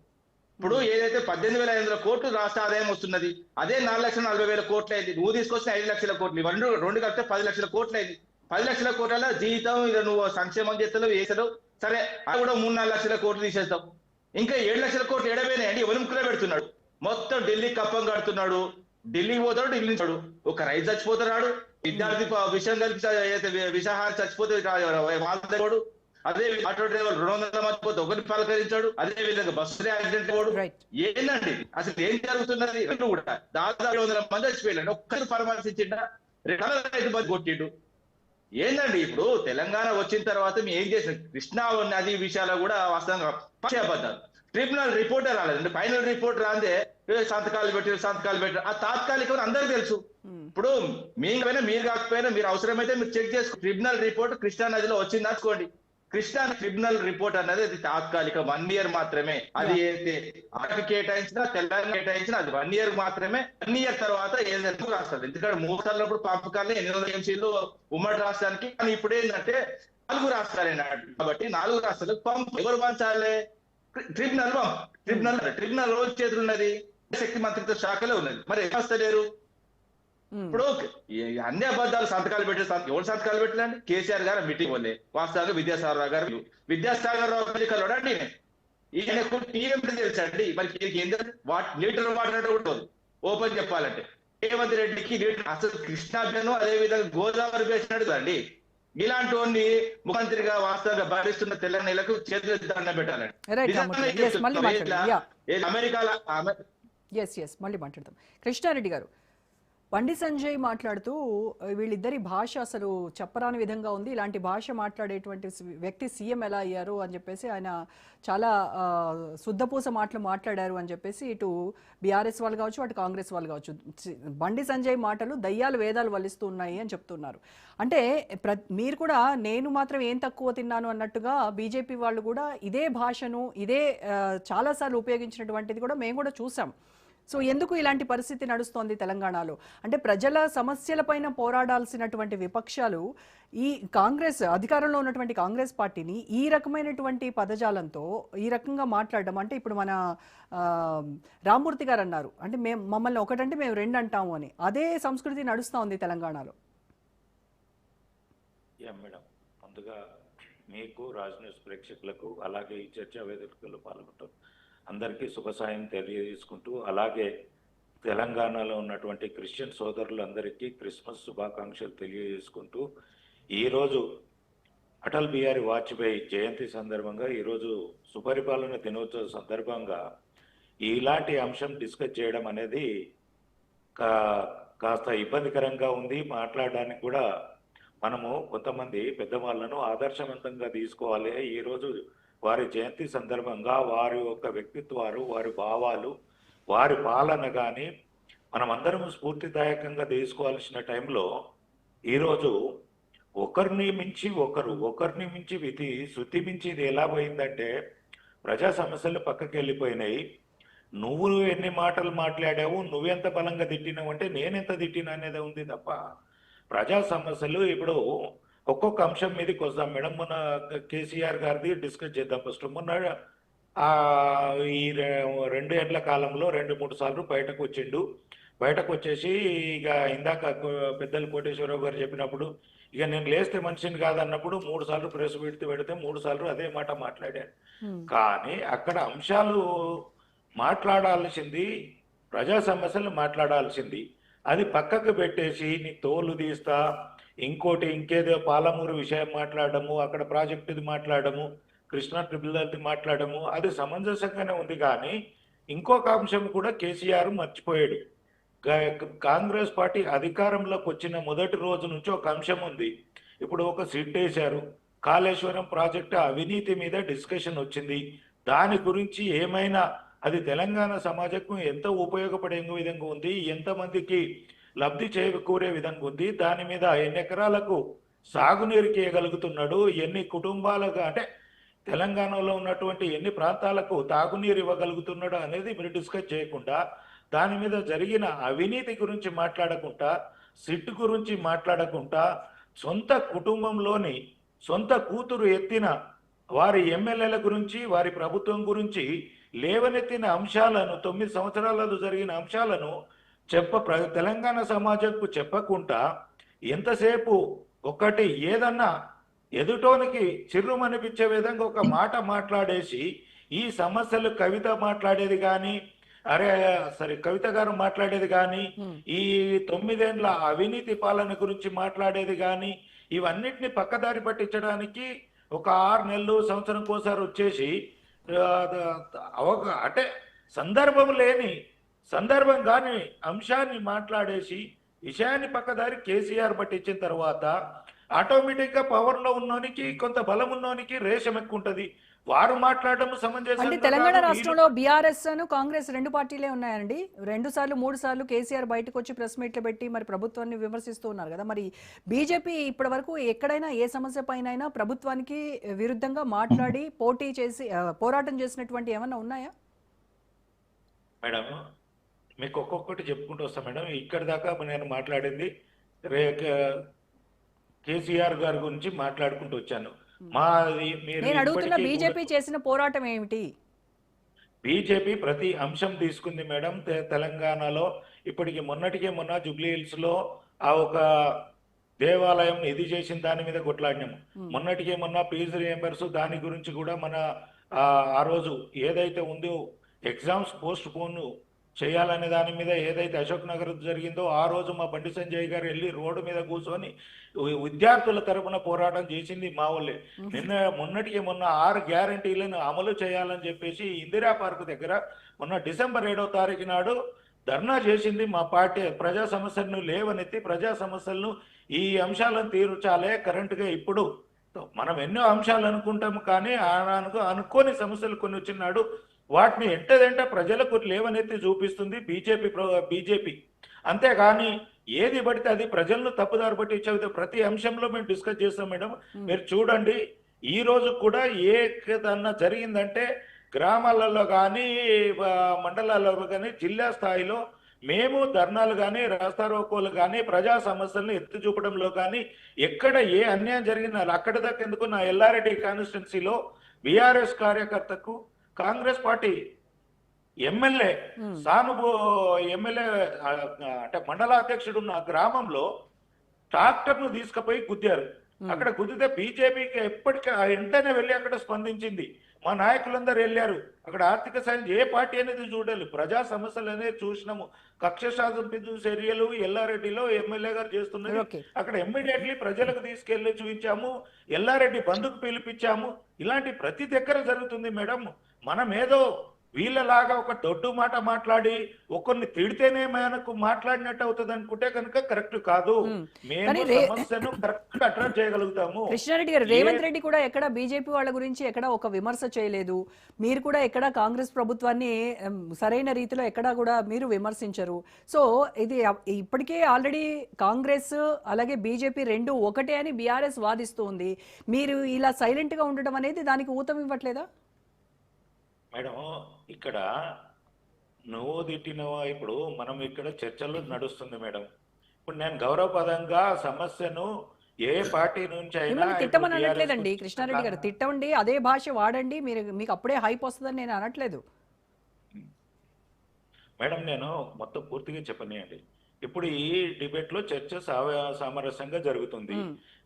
ఇప్పుడు ఏదైతే 18,500 కోట్లు రాష్ట్ర ఆదాయం వస్తున్నది, అదే 4,40,000 కోట్లు అయింది. నువ్వు తీసుకొచ్చిన 5 లక్షల కోట్లు, రెండు కలిపితే 10 లక్షల కోట్లు అయింది. 10 లక్షల కోట్ల జీతం ఇక నువ్వు సంక్షేమం చేస్తావు వేసావు సరే, అది కూడా 3-4 లక్షల కోట్లు తీసేస్తావు. ఇంకా 7 లక్షల కోట్లు ఎడబోయినాయండి. ఎవరి ముక్కులో పెడుతున్నాడు? మొత్తం ఢిల్లీ కప్పం కడుతున్నాడు. ఢిల్లీకి పోతాడు, ఢిల్లీ నుంచి ఒక రైతు చచ్చిపోతున్నాడు, విద్యార్థి విషయం కలిపి విషహారం చచ్చిపోతే వాళ్ళ. అదే ఆటో డ్రైవర్ 200 మంది పోతే ఒకరిని పలకరించాడు. అదే విధంగా బస్సు యాక్సిడెంట్ పోడు. ఏంటండి అసలు ఏం జరుగుతున్నది? రెండు కూడా దాదాపు 700 మంది చచ్చిపోయాడు. ఒక్కరు పరామర్శించిండా? 2 మంది కొట్టిండు. ఏందండి ఇప్పుడు తెలంగాణ వచ్చిన తర్వాత మేము ఏం చేసిన కృష్ణా నది విషయాలు కూడా వాస్తవంగా పక్షాబద్దాలు. ట్రిబ్యునల్ రిపోర్టే రాలేదండి. ఫైనల్ రిపోర్ట్ రాందే సంతకాలు పెట్టారు. ఆ తాత్కాలికం అందరికీ తెలుసు. ఇప్పుడు మీరు కాకపోయినా మీరు అవసరమైతే మీరు చెక్ చేసుకో. ట్రిబ్యునల్ రిపోర్ట్ కృష్ణా నదిలో వచ్చింది అనుకోండి. కృష్ణా ట్రిబ్యునల్ రిపోర్ట్ అన్నది అది తాత్కాలిక 1 ఇయర్ మాత్రమే. అది అయితే అటు కేటాయించినా తెలంగాణ కేటాయించినా అది 1 ఇయర్ మాత్రమే. 1 ఇయర్ తర్వాత ఏదైనా రాస్తారు. ఎందుకంటే 3 సార్లప్పుడు పంపకాలే 800 ఎంసీలు ఉమ్మడి రాష్ట్రానికి. కానీ ఇప్పుడు ఏంటంటే 4 రాష్ట్రాలు కాబట్టి 4 రాష్ట్రాలకు పంపు ఎవరు పంచాలి? ట్రిబ్యునల్ రోజు చేతులు ఉన్నది, శక్తి మంత్రిత్వ శాఖలో ఉన్నది. మరి వస్తలేరు. ఇప్పుడు అన్ని అబద్ధాలు సంతకాలు ఎవరు సంతకాలు పెట్టలేండి? కేసీఆర్ గారు మీటింగ్ వల్లే వాస్తవంగా విద్యాసాగర్ రావు కలవడండి. ఈయనకు టీఎంపీ తెలుసండి. మరి లీటర్ వాటర్ కూడా ఓపెన్ చెప్పాలంటే రేవంత్ రెడ్డికి అసలు కృష్ణాభిను అదే విధంగా గోదావరి వేసినట్టు అండి. ఇలాంటి వాడిని ముఖ్యమంత్రిగా వాస్తవంగా భావిస్తున్న తెలంగాణకు చేతులు దండం పెట్టాలండి. అమెరికాలో మళ్ళీ మాట్లాడతాం. కృష్ణారెడ్డి గారు, బండి సంజయ్ మాట్లాడుతూ వీళ్ళిద్దరి భాష అసలు చెప్పరాని విధంగా ఉంది, ఇలాంటి భాష మాట్లాడేటువంటి వ్యక్తి సీఎం ఎలా అయ్యారు అని చెప్పేసి ఆయన చాలా శుద్ధపూస మాటలు మాట్లాడారు అని చెప్పేసి ఇటు బీఆర్ఎస్ వాళ్ళు కావచ్చు, అటు కాంగ్రెస్ వాళ్ళు కావచ్చు. బండి సంజయ్ మాటలు దయ్యాలు వేదాలు వలిస్తూ ఉన్నాయి అని చెప్తున్నారు. అంటే మీరు కూడా నేను మాత్రం ఏం తక్కువ తిన్నాను అన్నట్టుగా బీజేపీ వాళ్ళు కూడా ఇదే భాషను ఇదే చాలాసార్లు ఉపయోగించినటువంటిది కూడా మేము కూడా చూసాం. సో ఎందుకు ఇలాంటి పరిస్థితి నడుస్తోంది తెలంగాణలో? అంటే ప్రజల సమస్యలపైన పోరాడాల్సినటువంటి విపక్షాలు ఈ కాంగ్రెస్ అధికారంలో ఉన్నటువంటి కాంగ్రెస్ పార్టీని ఈ రకమైనటువంటి పదజాలంతో ఈ రకంగా మాట్లాడడం అంటే ఇప్పుడు మన రామ్మూర్తి గారు అన్నారు అంటే మమ్మల్ని ఒకటంటే మేము 2 అంటాము అని. అదే సంస్కృతి నడుస్తూ ఉంది తెలంగాణలో. మేడం, ముందుగా మీకు రాజ్ న్యూస్ ప్రేక్షకులకు అలాగే ఈ చర్చా వేదికలో పాల్గొంటారు అందరికీ శుభసాయం తెలియజేసుకుంటూ, అలాగే తెలంగాణలో ఉన్నటువంటి క్రిస్టియన్ సోదరులందరికీ క్రిస్మస్ శుభాకాంక్షలు తెలియజేసుకుంటూ, ఈరోజు అటల్ బిహారీ వాజ్పేయి జయంతి సందర్భంగా ఈరోజు సుపరిపాలన దినోత్సవ సందర్భంగా ఇలాంటి అంశం డిస్కస్ చేయడం అనేది కాస్త ఇబ్బందికరంగా ఉంది. మాట్లాడడానికి కూడా మనము కొంతమంది పెద్దవాళ్ళను ఆదర్శవంతంగా తీసుకోవాలి. ఈరోజు వారి జయంతి సందర్భంగా వారి యొక్క వ్యక్తిత్వాలు, వారి భావాలు, వారి పాలన కానీ మనమందరం స్ఫూర్తిదాయకంగా తీసుకోవాల్సిన టైంలో ఈరోజు ఒకరిని మించి శృతి మించి ఇది ఎలా పోయిందంటే ప్రజా సమస్యలు పక్కకి వెళ్ళిపోయినాయి. నువ్వు ఎన్ని మాటలు మాట్లాడావు, నువ్వెంత బలంగా తిట్టినావు అంటే నేనెంత తిట్టినా అనేది ఉంది తప్ప ప్రజా సమస్యలు ఇప్పుడు ఒక్కొక్క అంశం మీదకి వస్తాం మేడం. మొన్న కేసీఆర్ గారిది డిస్కస్ చేద్దాం ఫస్ట్. మొన్న ఆ ఈ 2 ఏళ్ల కాలంలో 2-3 సార్లు బయటకు వచ్చిండు. బయటకు వచ్చేసి ఇక ఇందాక పెద్దలు కోటేశ్వరరావు గారు చెప్పినప్పుడు ఇక నేను లేస్తే మనిషిని కాదన్నప్పుడు 3 సార్లు ప్రెస్ పెడితే 3 సార్లు అదే మాట మాట్లాడాను. కానీ అక్కడ అంశాలు మాట్లాడాల్సింది, ప్రజా సమస్యలు మాట్లాడాల్సింది, అది పక్కకు పెట్టేసి నీ తోలు తీస్తా, ఇంకేదో పాలమూరు విషయం మాట్లాడము, అక్కడ ప్రాజెక్టుది మాట్లాడము, కృష్ణా ట్రిబ్యునల్ది మాట్లాడము, అది సమంజసంగానే ఉంది. కానీ ఇంకొక అంశం కూడా కేసీఆర్ మర్చిపోయాడు. కాంగ్రెస్ పార్టీ అధికారంలోకి వచ్చిన మొదటి రోజు నుంచి ఒక అంశం ఉంది. ఇప్పుడు ఒక సిట్ వేశారు, కాళేశ్వరం ప్రాజెక్టు అవినీతి మీద డిస్కషన్ వచ్చింది. దాని గురించి ఏమైనా అది తెలంగాణ సమాజంకు ఎంత ఉపయోగపడే విధంగా ఉంది, ఎంతమందికి లబ్ధి చేకూరే విధంగా ఉంది, దాని మీద ఎన్ని ఎకరాలకు సాగునీరు ఇవ్వగలుగుతున్నాడు, ఎన్ని కుటుంబాలకు అంటే తెలంగాణలో ఉన్నటువంటి ఎన్ని ప్రాంతాలకు తాగునీరు ఇవ్వగలుగుతున్నాడు అనేది మీరు డిస్కస్ చేయకుండా, దాని మీద జరిగిన అవినీతి గురించి మాట్లాడకుండా, సిట్ గురించి మాట్లాడకుండా, సొంత కుటుంబంలోని సొంత కూతురు ఎత్తిన వారి ఎమ్మెల్యేల గురించి, వారి ప్రభుత్వం గురించి లేవనెత్తిన అంశాలను, 9 సంవత్సరాలలో జరిగిన అంశాలను తెలంగాణ సమాజంకు చెప్పకుండా ఎంతసేపు ఒకటి ఏదన్నా ఎదుటోనికి చిర్రుమనిపించే విధంగా ఒక మాట మాట్లాడేసి ఈ సమస్యలు కవిత మాట్లాడేది కానీ, కవిత గారు మాట్లాడేది కానీ, ఈ 9 ఏళ్ల అవినీతి పాలన గురించి మాట్లాడేది కానీ, ఇవన్నిటిని పక్కదారి పట్టించడానికి ఒక 6 నెలలు సంవత్సరం కోసారి వచ్చేసి అంటే సందర్భం కాని అంశాన్ని మాట్లాడేసి విషయాన్ని పక్కదారి కేసీఆర్ పట్టించిన తర్వాత ఆటోమేటిక్ గా పవర్ లో ఉన్నోనికి, కొంత బలం ఉన్నోనికి రేషం ఎక్కువ ఉంటది. వారు మాట్లాడడం సమంజసం. అంటే తెలంగాణ రాష్ట్రంలో బీఆర్ఎస్ కాంగ్రెస్ 2 పార్టీలే ఉన్నాయండి. 2 సార్లు 3 సార్లు కేసీఆర్ బయటకు వచ్చి ప్రెస్ మీట్లు పెట్టి మరి ప్రభుత్వాన్ని విమర్శిస్తూ ఉన్నారు కదా. మరి బీజేపీ ఇప్పటి వరకు ఎక్కడైనా ఏ సమస్య పైన ప్రభుత్వానికి విరుద్ధంగా మాట్లాడి పోరాటం చేసినటువంటి ఏమన్నా ఉన్నాయా? మేడం మీకు ఒక్కొక్కటి చెప్పుకుంటూ వస్తాం మేడం. ఇక్కడ దాకా నేను మాట్లాడింది కేసీఆర్ గారి గురించి మాట్లాడుకుంటూ వచ్చాను. నేను అడుగుతున్న బీజేపీ చేసిన పోరాటం ఏమిటి? బీజేపీ ప్రతి అంశం తీసుకుంది మేడం. తెలంగాణలో ఇప్పటికి మొన్న జూబ్లీ హిల్స్ లో ఆ ఒక దేవాలయం ఇది చేసిన దాని మీద కొట్లాడినాము. మొన్న ఫీజు రియంబర్స్ దాని గురించి కూడా మన ఆ రోజు ఏదైతే ఉందో ఎగ్జామ్స్ పోస్ట్ పోన్ చేయాలనే దాని మీద ఏదైతే అశోక్ నగర్ జరిగిందో ఆ రోజు మా బండి సంజయ్ గారు వెళ్ళి రోడ్డు మీద కూర్చొని విద్యార్థుల తరపున పోరాటం చేసింది మా వాళ్ళే. మొన్న 6 గ్యారంటీలను అమలు చేయాలని చెప్పేసి ఇందిరా పార్క్ దగ్గర మొన్న డిసెంబర్ 7వ తారీఖు నాడు ధర్నా చేసింది మా పార్టీ. ప్రజా సమస్యలను లేవనెత్తి ప్రజా సమస్యలను ఈ అంశాలను తీర్చాలే. కరెంటుగా ఇప్పుడు మనం ఎన్నో అంశాలు అనుకుంటాము, కానీ అనుకోని సమస్యలు కొన్ని వచ్చినాడు. వాటిని ఎంటదంటే ప్రజలకు లేవనెత్తి చూపిస్తుంది బీజేపీ. అంతేగాని ఏది పడితే అది ప్రజలను తప్పుదారి పట్టించే ప్రతి అంశంలో మేము డిస్కస్ చేస్తాం మేడం. మీరు చూడండి, ఈ రోజు కూడా ఏదన్నా జరిగిందంటే గ్రామాలలో కానీ మండలాల్లో కానీ జిల్లా స్థాయిలో మేము ధర్నాలు కానీ రాస్తారోకోలు కానీ ప్రజా సమస్యలను ఎత్తి చూపడంలో కానీ ఎక్కడ ఏ అన్యాయం జరిగినా అక్కడ దాకా ఎందుకు నా ఎల్లారెడ్డి కాన్స్టిట్యున్సీలో బీఆర్ఎస్ కార్యకర్తకు కాంగ్రెస్ పార్టీ ఎమ్మెల్యే అంటే మండల అధ్యక్షుడు ఉన్న గ్రామంలో ట్రాక్టర్ను తీసుకుపోయి గుద్దారు. అక్కడ గుద్దితే బీజేపీకి ఎప్పటికీ వెంటనే వెళ్ళి అక్కడ స్పందించింది. మా నాయకులందరూ వెళ్ళారు. అక్కడ ఆర్థిక సాయం ఏ పార్టీ అనేది చూడాలి, ప్రజా సమస్యలు అనేది చూసినాము. కక్ష సాధింపు చర్యలు ఎల్లారెడ్డిలో ఎమ్మెల్యే గారు చేస్తున్నది అక్కడ ఇమ్మీడియట్లీ ప్రజలకు తీసుకెళ్లి చూపించాము. ఎల్లారెడ్డి బంధుకు పిలిపించాము. ఇలాంటి ప్రతి దగ్గర జరుగుతుంది మేడం. మనం ఏదో వీళ్ళలాగా ఒక దొడ్డు మాట మాట్లాడి ఒకరిని తిడితేనే మనకు మాట్లాడినట్టు అవుతుంది అనుకుంటే కనుక కరెక్ట్ కాదు. మేము సమస్యను కరెక్ట్ గా అడ్రస్ చేయగలుగుతాము. కృష్ణారెడ్డి గారు, రేవంత్ రెడ్డి కూడా ఎక్కడ బీజేపీ వాళ్ళ గురించి ఎక్కడ ఒక విమర్శ చేయలేదు. మీరు కూడా ఎక్కడ కాంగ్రెస్ ప్రభుత్వాన్ని సరైన రీతిలో ఎక్కడా కూడా మీరు విమర్శించరు. సో ఇది ఇప్పటికే ఆల్రెడీ కాంగ్రెస్ అలాగే బీజేపీ 2 ఒకటే అని బీఆర్ఎస్ వాదిస్తుంది. మీరు ఇలా సైలెంట్ గా ఉండడం అనేది దానికి ఊతం ఇవ్వట్లేదా? మేడం ఇక్కడ నువ్వు తిట్టినవా, ఇప్పుడు మనం ఇక్కడ చర్చలు నడుస్తుంది మేడం. ఇప్పుడు నేను గౌరవపదంగా సమస్యను ఏ పార్టీ నుంచి అయినా మిమ్మల్ని ఇప్పుడు తిట్టమని TRS అనట్లేదండి కృష్ణారెడ్డి గారు, తిట్టండి, అదే భాష వాడండి, మీకు అప్పుడే హైప్ వస్తుందని నేను అనట్లేదు. మేడం నేను మొత్తం పూర్తిగా చెప్పనియండి. ఇప్పుడు ఈ డిబేట్ లో చర్చ సామరస్యంగా జరుగుతుంది.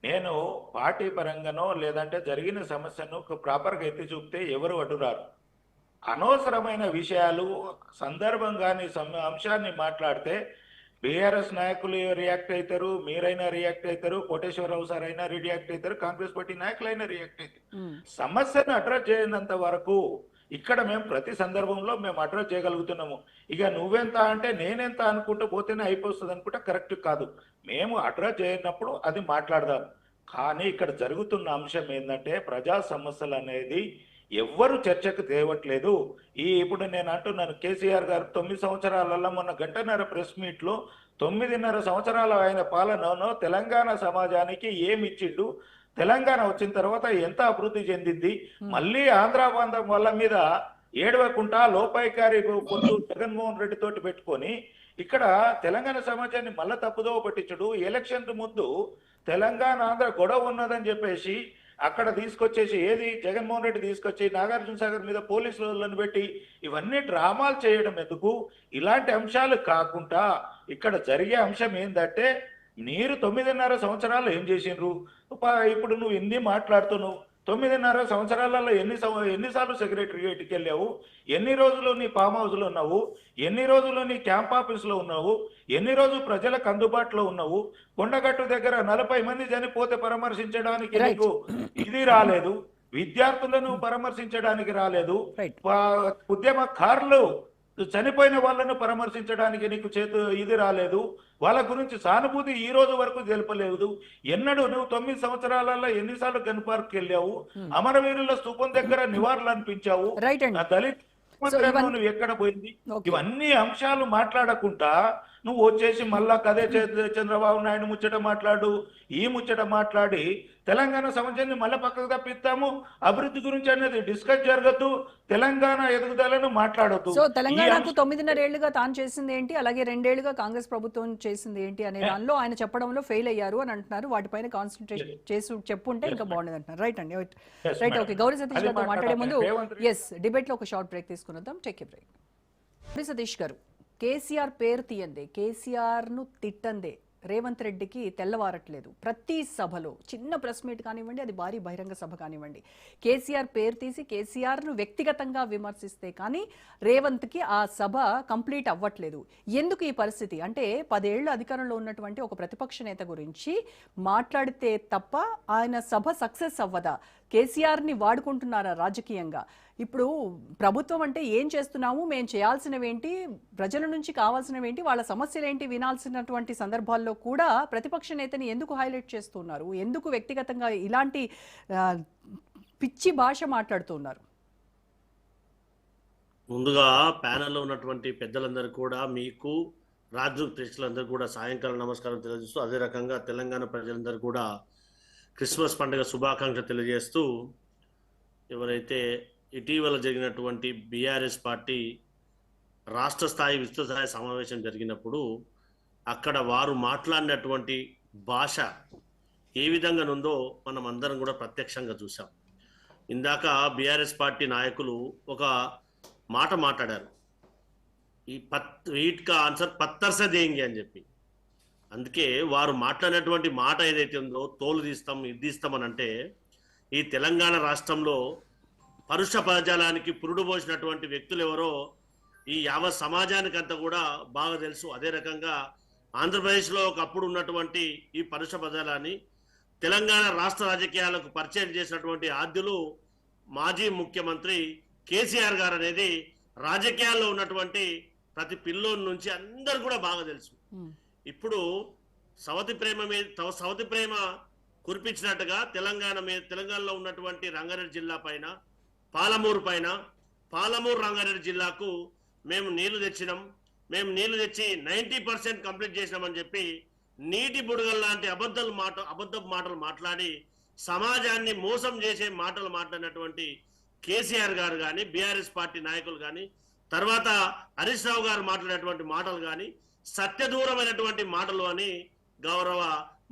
నేను పార్టీ పరంగానో లేదంటే జరిగిన సమస్యను ప్రాపర్గా ఎత్తి చూపితే ఎవరు అడ్డురారు. అనవసరమైన విషయాలు సందర్భంగాని అంశాన్ని మాట్లాడితే బీఆర్ఎస్ నాయకులు రియాక్ట్ అవుతారు, మీరైనా రియాక్ట్ అవుతారు, కోటేశ్వరరావు సార్ అయినా రియాక్ట్ అవుతారు, కాంగ్రెస్ పార్టీ నాయకులైనా రియాక్ట్ అవుతారు. సమస్యను అడ్రస్ చేయనంత వరకు ఇక్కడ మేము ప్రతి సందర్భంలో మేము అడ్రస్ చేయగలుగుతున్నాము. ఇక నువ్వెంత అంటే నేనెంత అనుకుంటూ పోతేనే అయిపోతుంది అనుకుంటే కరెక్ట్ కాదు. మేము అడ్రస్ చేయనప్పుడు అది మాట్లాడదాం. కానీ ఇక్కడ జరుగుతున్న అంశం ఏంటంటే ప్రజా సమస్యలు అనేది ఎవ్వరు చర్చకు తేవట్లేదు. ఇప్పుడు నేను అంటున్నాను, కేసీఆర్ గారు 9 సంవత్సరాలలో మొన్న గంటన్నర ప్రెస్ మీట్ లో 9.5 సంవత్సరాల ఆయన పాలనలో తెలంగాణ సమాజానికి ఏమి ఇచ్చిండు, తెలంగాణ వచ్చిన తర్వాత ఎంత అభివృద్ధి చెందింది, మళ్ళీ ఆంధ్రాబంధం వల్ల మీద ఏడవకుండా లోపాయికారి పొత్తు జగన్మోహన్ రెడ్డి తోటి పెట్టుకొని ఇక్కడ తెలంగాణ సమాజాన్ని మళ్ళా తప్పుదోవ పట్టించుడు. ఎలక్షన్ ముందు తెలంగాణ ఆంధ్ర గొడవ ఉన్నదని చెప్పేసి అక్కడ తీసుకొచ్చేసి ఏది జగన్మోహన్ రెడ్డి తీసుకొచ్చి నాగార్జున సాగర్ మీద పోలీసులను పెట్టి ఇవన్నీ డ్రామాలు చేయడం ఎందుకు? ఇలాంటి అంశాలు కాకుండా ఇక్కడ జరిగే అంశం ఏంటంటే మీరు 9.5 సంవత్సరాలు ఏం చేసిండ్రు? ఇప్పుడు నువ్వు ఇన్ని మాట్లాడుతున్నావు, 9.5 సంవత్సరాలలో ఎన్నిసార్లు సెక్రటరియేట్కి వెళ్ళావు, ఎన్ని రోజులు నీ ఫామ్ హౌస్లో ఉన్నావు, ఎన్ని రోజులు నీ క్యాంప్ ఆఫీస్లో ఉన్నావు, ఎన్ని రోజులు ప్రజలకు అందుబాటులో ఉన్నావు? కొండగట్టు దగ్గర 40 మంది చనిపోతే పరామర్శించడానికి నీకు ఇది రాలేదు, విద్యార్థులను పరామర్శించడానికి రాలేదు, ఉద్యమకారులు చనిపోయిన వాళ్ళను పరామర్శించడానికి నీకు ఇది రాలేదు, వాళ్ళ గురించి సానుభూతి ఈ రోజు వరకు తెలుపలేదు. ఎన్నడూ నువ్వు 9 సంవత్సరాలలో ఎన్నిసార్లు గన్ పార్క్ వెళ్ళావు, అమరవీరుల స్తూపం దగ్గర నివాళులు అర్పించావు, దళిత నువ్వు ఎక్కడ పోయింది? ఇవన్నీ అంశాలు మాట్లాడకుండా నువ్వు వచ్చేసి మళ్ళా కదే చంద్రబాబు నాయుడు ముచ్చట మాట్లాడు, ఈ ముచ్చట మాట్లాడి తెలంగాణ సమస్యని మళ్ళీ పక్కకు తప్పిస్తాము, అభివృద్ధి గురించి అనేది డిస్కస్ జరగద్దు, తెలంగాణ ఎదుగుదలను మాట్లాడద్దు. సో తెలంగాణకు 9.5 ఏళ్లుగా తాను చేసింది ఏంటి, అలాగే 2 ఏళ్లుగా కాంగ్రెస్ ప్రభుత్వం చేసింది ఏంటి అనే దానిలో ఆయన చెప్పడంలో ఫెయిల్ అయ్యారు అని అంటున్నారు. వాటిపైన కాన్సన్ట్రేట్ చేసి చెప్పుంటే ఇంకా బాగుండేది అంటున్నారు. రైట్ అండి, రైట్. ఓకే, గౌరీ సతీష్ గారితో మాట్లాడే ముందు డిబేట్ లో ఒక షార్ట్ బ్రేక్ తీసుకున్నాం. Take a break. Gauri Satish గారు, కేసీఆర్ పేరు తీయందే, కేసీఆర్ ను తిట్టందే రేవంత్ రెడ్డికి తెల్లవారట్లేదు. ప్రతి సభలో చిన్న ప్రెస్ మీట్ కానివ్వండి, అది భారీ బహిరంగ సభ కానివ్వండి, కేసీఆర్ పేరు తీసి కేసీఆర్ను వ్యక్తిగతంగా విమర్శిస్తే కానీ రేవంత్కి ఆ సభ కంప్లీట్ అవ్వట్లేదు. ఎందుకు ఈ పరిస్థితి అంటే 10 ఏళ్లు అధికారంలో ఉన్నటువంటి ఒక ప్రతిపక్ష నేత గురించి మాట్లాడితే తప్ప ఆయన సభ సక్సెస్ అవ్వదా? కేసీఆర్ని వాడుకుంటున్నారా రాజకీయంగా? ఇప్పుడు ప్రభుత్వం అంటే ఏం చేస్తున్నాము, మేము చేయాల్సినవేంటి, ప్రజల నుంచి కావాల్సినవేంటి, వాళ్ళ సమస్యలేంటి వినాల్సినటువంటి సందర్భాల్లో కూడా ప్రతిపక్ష నేతని ఎందుకు హైలైట్ చేస్తున్నారు? ఎందుకు వ్యక్తిగతంగా ఇలాంటి పిచ్చి భాష మాట్లాడుతున్నారు? ముందుగా ప్యానెల్లో ఉన్నటువంటి పెద్దలందరూ కూడా, మీకు రాజ్యం ప్రేక్షకులందరూ కూడా సాయంకాలం నమస్కారం తెలియజేస్తూ, అదే రకంగా తెలంగాణ ప్రజలందరూ కూడా క్రిస్మస్ పండుగ శుభాకాంక్షలు తెలియజేస్తూ, ఎవరైతే ఇటీవల జరిగినటువంటి బీఆర్ఎస్ పార్టీ రాష్ట్ర స్థాయి విస్తృత స్థాయి సమావేశం జరిగినప్పుడు అక్కడ వారు మాట్లాడినటువంటి భాష ఏ విధంగా ఉందో మనం అందరం కూడా ప్రత్యక్షంగా చూసాం. ఇందాక బీఆర్ఎస్ పార్టీ నాయకులు ఒక మాట మాట్లాడారు, ఈ వీటికా ఆన్సర్ పత్తర్స దేంగి అని చెప్పి. అందుకే వారు మాట్లాడినటువంటి మాట ఏదైతే ఉందో, తోలు తీస్తాం ఇది తీస్తామని అంటే, ఈ తెలంగాణ రాష్ట్రంలో పరుష పదజాలానికి పురుడు పోసినటువంటి వ్యక్తులు ఎవరో ఈ యావత్ సమాజానికి అంతా కూడా బాగా తెలుసు. అదే రకంగా ఆంధ్రప్రదేశ్లో ఒకప్పుడు ఉన్నటువంటి ఈ పరుష పదజాలాన్ని తెలంగాణ రాష్ట్ర రాజకీయాలకు పరిచయం చేసినటువంటి ఆద్యులు మాజీ ముఖ్యమంత్రి కేసీఆర్ గారు అనేది రాజకీయాల్లో ఉన్నటువంటి ప్రతి పిల్లోని నుంచి అందరు కూడా బాగా తెలుసు. ఇప్పుడు సవతి ప్రేమ కురిపించినట్టుగా తెలంగాణలో ఉన్నటువంటి రంగారెడ్డి జిల్లా పైన, పాలమూరు రంగారెడ్డి జిల్లాకు మేము నీళ్లు తెచ్చినాం, మేము నీళ్లు తెచ్చి 90% కంప్లీట్ చేసినామని చెప్పి నీటి బుడగల్ లాంటి అబద్ధపు మాటలు మాట్లాడి సమాజాన్ని మోసం చేసే మాటలు మాట్లాడినటువంటి కేసీఆర్ గారు కానీ, బీఆర్ఎస్ పార్టీ నాయకులు కానీ, తర్వాత హరీష్ రావు గారు మాట్లాడేటువంటి మాటలు కానీ సత్యదూరమైనటువంటి మాటలు అని గౌరవ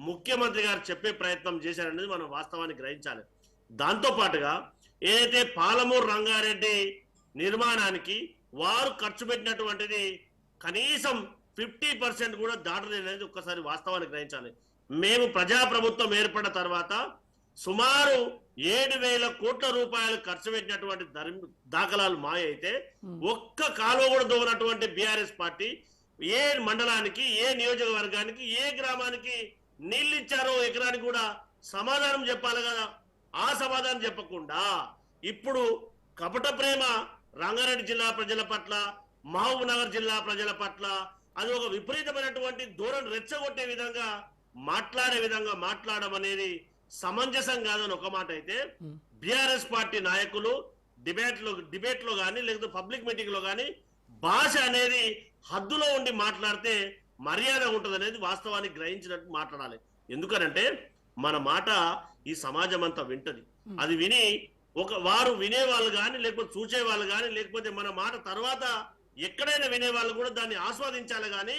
ముఖ్యమంత్రి గారు చెప్పే ప్రయత్నం చేశారనేది మనం వాస్తవాన్ని గ్రహించాలి. దాంతో పాటుగా ఏదైతే పాలమూరు రంగారెడ్డి నిర్మాణానికి వారు ఖర్చు పెట్టినటువంటిది కనీసం 50% కూడా దాటలేదనేది ఒక్కసారి వాస్తవాన్ని గ్రహించాలి. మేము ప్రజాప్రభుత్వం ఏర్పడిన తర్వాత సుమారు 7,000 కోట్ల రూపాయలు ఖర్చు పెట్టినటువంటి దాఖలాలు మాయ అయితే ఒక్క కాలువ కూడా దోవనటువంటి బీఆర్ఎస్ పార్టీ ఏ మండలానికి, ఏ నియోజకవర్గానికి, ఏ గ్రామానికి నీళ్ళు ఇచ్చారో ఎకరానికి కూడా సమాధానం చెప్పాలి కదా. ఆ సమాధానం చెప్పకుండా ఇప్పుడు కపట ప్రేమ రంగారెడ్డి జిల్లా ప్రజల పట్ల, మహబూబ్ నగర్ జిల్లా ప్రజల పట్ల అది ఒక విపరీతమైనటువంటి ధోరణి రెచ్చగొట్టే విధంగా మాట్లాడే విధంగా మాట్లాడడం అనేది సమంజసం కాదని ఒక మాట అయితే, బీఆర్ఎస్ పార్టీ నాయకులు డిబేట్ లో కానీ లేకపోతే పబ్లిక్ మీటింగ్ లో కానీ భాష అనేది హద్దులో ఉండి మాట్లాడితే మర్యాద ఉంటుంది అనేది వాస్తవానికి గ్రహించినట్టు మాట్లాడాలి. ఎందుకనంటే మన మాట ఈ సమాజం అంతా వింటది. అది విని వారు వినేవాళ్ళు కానీ లేకపోతే చూసేవాళ్ళు కానీ లేకపోతే మన మాట తర్వాత ఎక్కడైనా వినేవాళ్ళు కూడా దాన్ని ఆస్వాదించాలి కానీ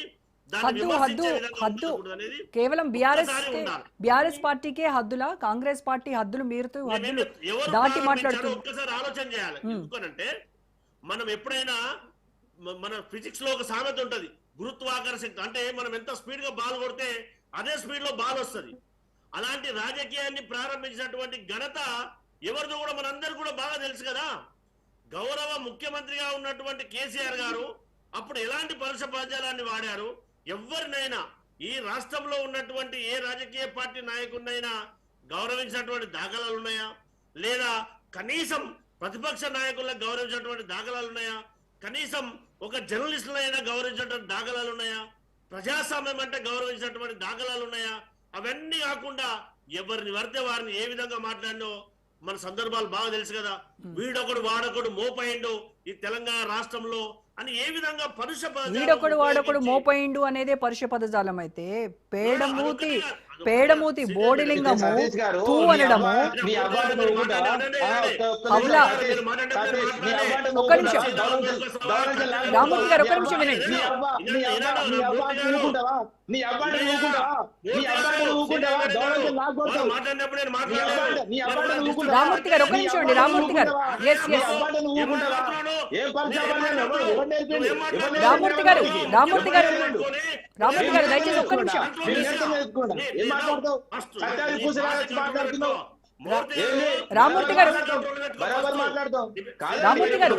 హద్దు కేవలం బీఆర్ఎస్ పార్టీకే హద్దులా? కాంగ్రెస్ పార్టీ హద్దులు మీరుతూ హద్దులు దాటి మాట్లాడుతున్నారు. ఒక్కసారి ఆలోచన చేయాలి. ఎందుకనంటే మనం ఎప్పుడైనా మన ఫిజిక్స్ లో ఒక సామెత ఉంటది, గురుత్వాకర్షణ శక్తి. అంటే మనం ఎంత స్పీడ్ గా బాల్ కొడితే అదే స్పీడ్ లో బాల్ వస్తుంది. అలాంటి రాజకీయాన్ని ప్రారంభించినటువంటి ఘనత ఎవరిదో కూడా మనందరూ కూడా బాగా తెలుసు కదా. గౌరవ ముఖ్యమంత్రిగా ఉన్నటువంటి కేసీఆర్ గారు అప్పుడు ఎలాంటి పరుష పదజాలాన్ని వాడారు? ఎవరినైనా ఈ రాష్ట్రంలో ఉన్నటువంటి ఏ రాజకీయ పార్టీ నాయకుడినైనా గౌరవించినటువంటి దాఖలాలు ఉన్నాయా? లేదా కనీసం ప్రతిపక్ష నాయకులను గౌరవించినటువంటి దాఖలాలు ఉన్నాయా? కనీసం ఒక జర్నలిస్టులైనా గౌరవించినటువంటి దాఖలాలు ఉన్నాయా? ప్రజాస్వామ్యం అంటే గౌరవించినటువంటి దాఖలాలు ఉన్నాయా? అవన్నీ కాకుండా ఎవరిని పడితే వారిని ఏ విధంగా మాట్లాడినో మన సందర్భాలు బాగా తెలుసు కదా. వీడొకడు వాడొకడు మోపయిండు ఈ తెలంగాణ రాష్ట్రంలో అని ఏ విధంగా పరుష వీడొకడు వాడొకడు మోపయిండు అనేదే పరుష పదజాలం అయితే, పేడమూతి బోడిలింగము తూ అనడము. ఒక్క నిమిషం రామూర్తి గారు, ఒక్క నిమిషం వినండి. రామూర్తి గారు ఒక్క నిమిషం అండి. రామూర్తి గారు రామూర్తి గారు దయచేసి ఒక్క నిమిషం. రామూర్తి గారు